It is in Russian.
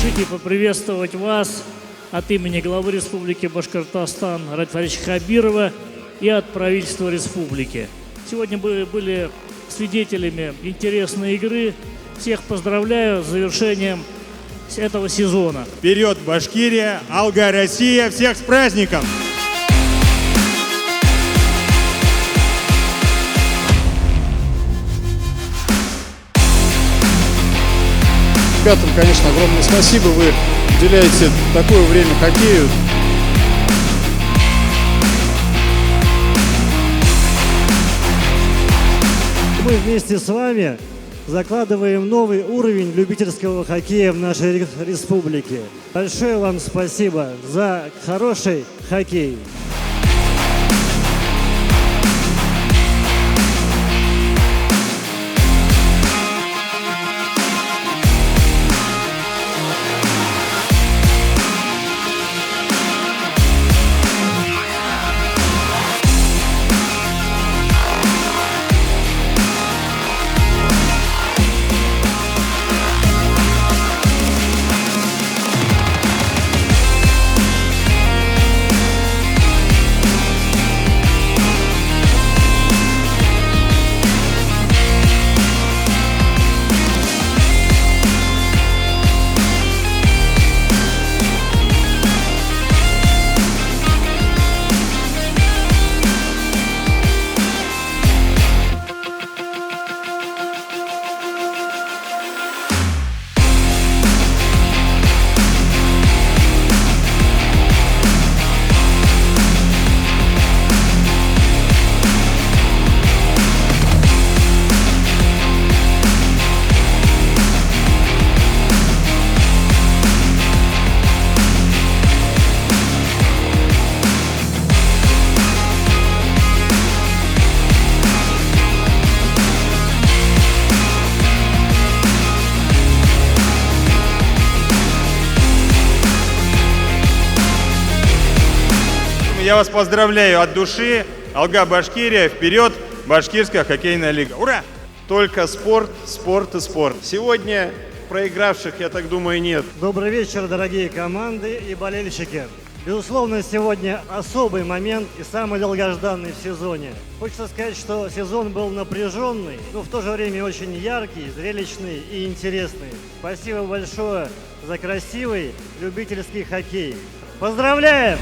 Разрешите поприветствовать вас от имени главы Республики Башкортостан Радфарича Хабирова и от правительства республики. Сегодня мы были свидетелями интересной игры. Всех поздравляю с завершением этого сезона. Вперед, Башкирия, Алга, Россия! Всех с праздником! Ребятам, конечно, огромное спасибо. Вы уделяете такое время хоккею. Мы вместе с вами закладываем новый уровень любительского хоккея в нашей республике. Большое вам спасибо за хороший хоккей. Я вас поздравляю от души. Алга, Башкирия, вперед, Башкирская хоккейная лига. Ура! Только спорт, спорт и спорт. Сегодня проигравших, я так думаю, нет. Добрый вечер, дорогие команды и болельщики. Безусловно, сегодня особый момент и самый долгожданный в сезоне. Хочется сказать, что сезон был напряженный, но в то же время очень яркий, зрелищный и интересный. Спасибо большое за красивый любительский хоккей. Поздравляем!